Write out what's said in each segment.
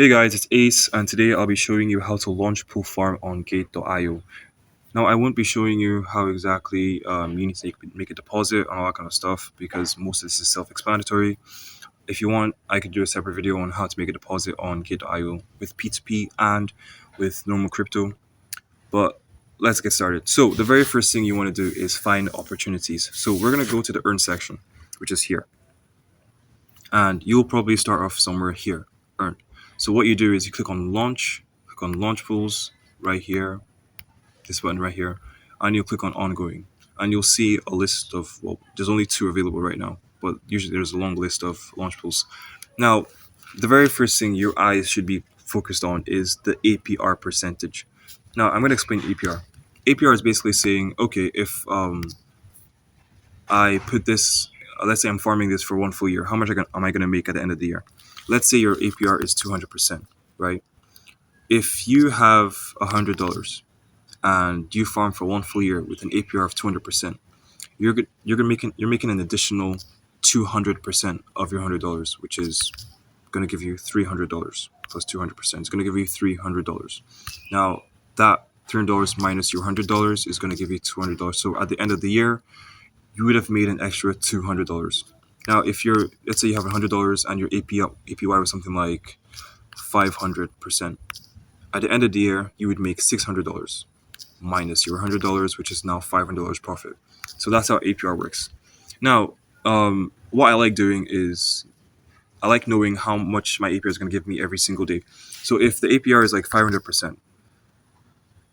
Hey guys, it's Ace, and today I'll be showing you how to launch pool farm on Gate.io. Now, I won't be showing you how exactly you need to make a deposit and all that kind of stuff because most of this is self-explanatory. If you want, I could do a separate video on how to make a deposit on Gate.io with P2P and with normal crypto. But let's get started. So the very first thing you want to do is find opportunities. So we're going to go to the earn section, which is here, and you'll probably start off somewhere here, earn. So what you do is you click on launch pools right here, this button right here, and you'll click on ongoing. And you'll see a list of, well, there's only two available right now, but usually there's a long list of launch pools. Now, the very first thing your eyes should be focused on is the APR percentage. Now, I'm going to explain APR. APR is basically saying, okay, if I put this, let's say I'm farming this for one full year, how much am I going to make at the end of the year? Let's say your APR is 200%, right? If you have $100 and you farm for one full year with an APR of 200%, you're making an additional 200% of your $100, which is going to give you $300 plus 200%. It's going to give you $300. Now that $300 minus your $100 is going to give you $200. So at the end of the year, you would have made an extra $200. Now, if let's say you have $100 and your APY was something like 500%, at the end of the year, you would make $600 minus your $100, which is now $500 profit. So that's how APR works. Now, what I like doing is I like knowing how much my APR is going to give me every single day. So if the APR is like 500%,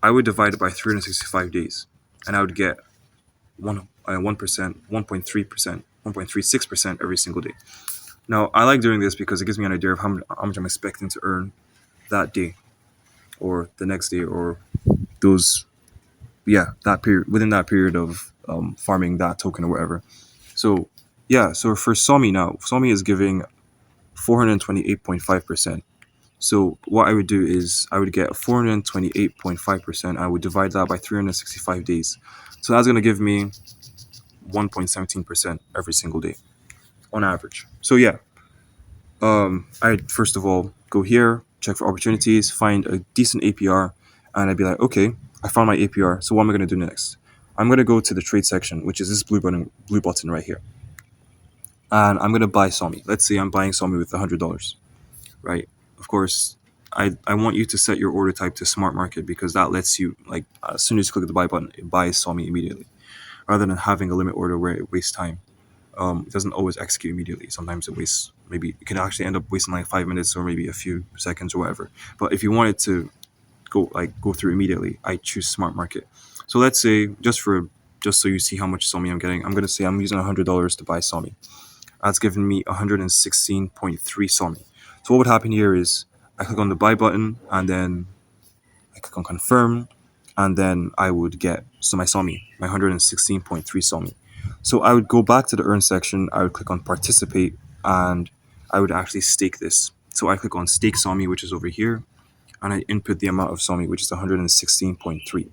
I would divide it by 365 days, and I would get 1%, 1.3%, 1.36% every single day. Now, I like doing this because it gives me an idea of how much I'm expecting to earn that day or the next day or those, yeah, that period, within that period of farming that token or whatever. So, yeah, so for Somi now, Somi is giving 428.5%. So what I would do is I would get 428.5%. I would divide that by 365 days. So that's going to give me 1.17% every single day on average. So yeah, I'd first of all go here, check for opportunities, find a decent APR, and I'd be like, okay, I found my APR. So what am I going to do next? I'm going to go to the trade section, which is this blue button right here, and I'm going to buy Somi. Let's say I'm buying Somi with $100, right? Of course, I want you to set your order type to smart market because that lets you, like, as soon as you click the buy button, it buys Somi immediately, rather than having a limit order where it wastes time. It doesn't always execute immediately. Sometimes it wastes, maybe it can actually end up wasting like 5 minutes or maybe a few seconds or whatever. But if you want it to go through immediately, I choose smart market. So let's say just so you see how much Somi I'm getting, I'm gonna say I'm using $100 to buy Somi. That's giving me 116.3 Somi. So what would happen here is I click on the buy button and then I click on confirm, and then I would get my Somi, my 116.3 Somi. So I would go back to the earn section, I would click on participate, and I would actually stake this. So I click on stake Somi, which is over here, and I input the amount of Somi, which is 116.3.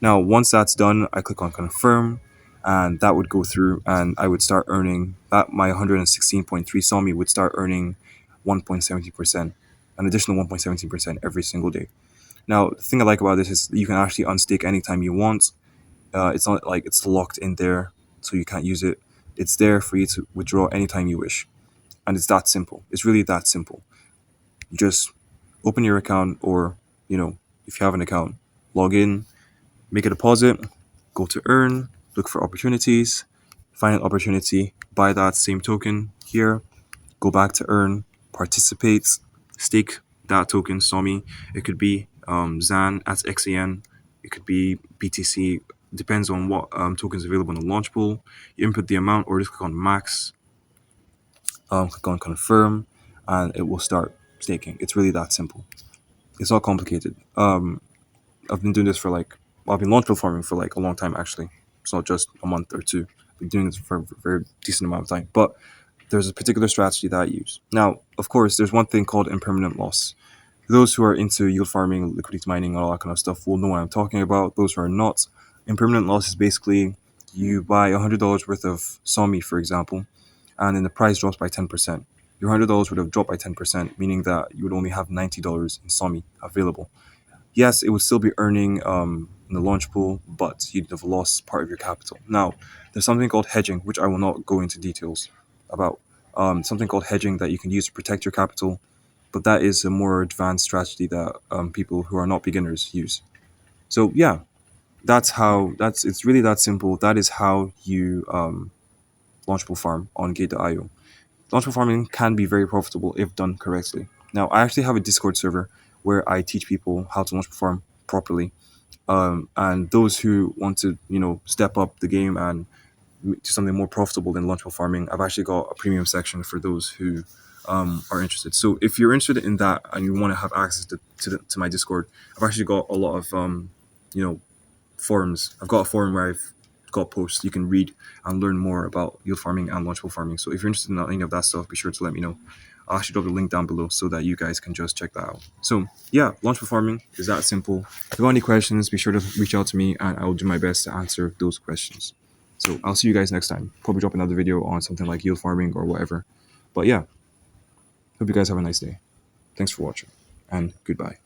Now, once that's done, I click on confirm, and that would go through, and I would start earning that. My 116.3 Somi would start earning 1.70%, an additional 1.17% every single day. Now, the thing I like about this is you can actually unstake anytime you want. It's not like it's locked in there, so you can't use it. It's there for you to withdraw anytime you wish. And it's that simple. It's really that simple. You just open your account, or, if you have an account, log in, make a deposit, go to earn, look for opportunities, find an opportunity, buy that same token here, go back to earn, participate, stake that token, Somi. It could be ZAN at XAN, it could be BTC, depends on what tokens available in the launch pool. You input the amount or just click on max, click on confirm, and it will start staking. It's really that simple. It's not complicated. I've been doing this I've been launch pool farming for like a long time actually. It's not just a month or two. I've been doing this for a very decent amount of time. But there's a particular strategy that I use. Now, of course, there's one thing called impermanent loss. Those who are into yield farming, liquidity mining, and all that kind of stuff will know what I'm talking about. Those who are not, impermanent loss is basically you buy $100 worth of Somi, for example, and then the price drops by 10%. your $100 would have dropped by 10%, meaning that you would only have $90 in SOMI available. Yes, it would still be earning in the launch pool, but you'd have lost part of your capital. Now, there's something called hedging, which I will not go into details about. Something called hedging that you can use to protect your capital, but that is a more advanced strategy that people who are not beginners use. So yeah, that's it's really that simple. That is how you Launchpool farm on Gate.io. Launchpool farming can be very profitable if done correctly. Now, I actually have a Discord server where I teach people how to launchpool farm properly. And those who want to, step up the game and do something more profitable than launchpool farming, I've actually got a premium section for those who are interested. So if you're interested in that and you want to have access to my Discord, I've actually got a lot of, you know, forums. I've got a forum where I've got posts you can read and learn more about yield farming and launchpool farming. So if you're interested in any of that stuff, be sure to let me know. I'll actually drop the link down below so that you guys can just check that out. So yeah, launchpool farming is that simple. If you have any questions, be sure to reach out to me and I will do my best to answer those questions. So I'll see you guys next time. Probably drop another video on something like yield farming or whatever. But yeah, hope you guys have a nice day. Thanks for watching and goodbye.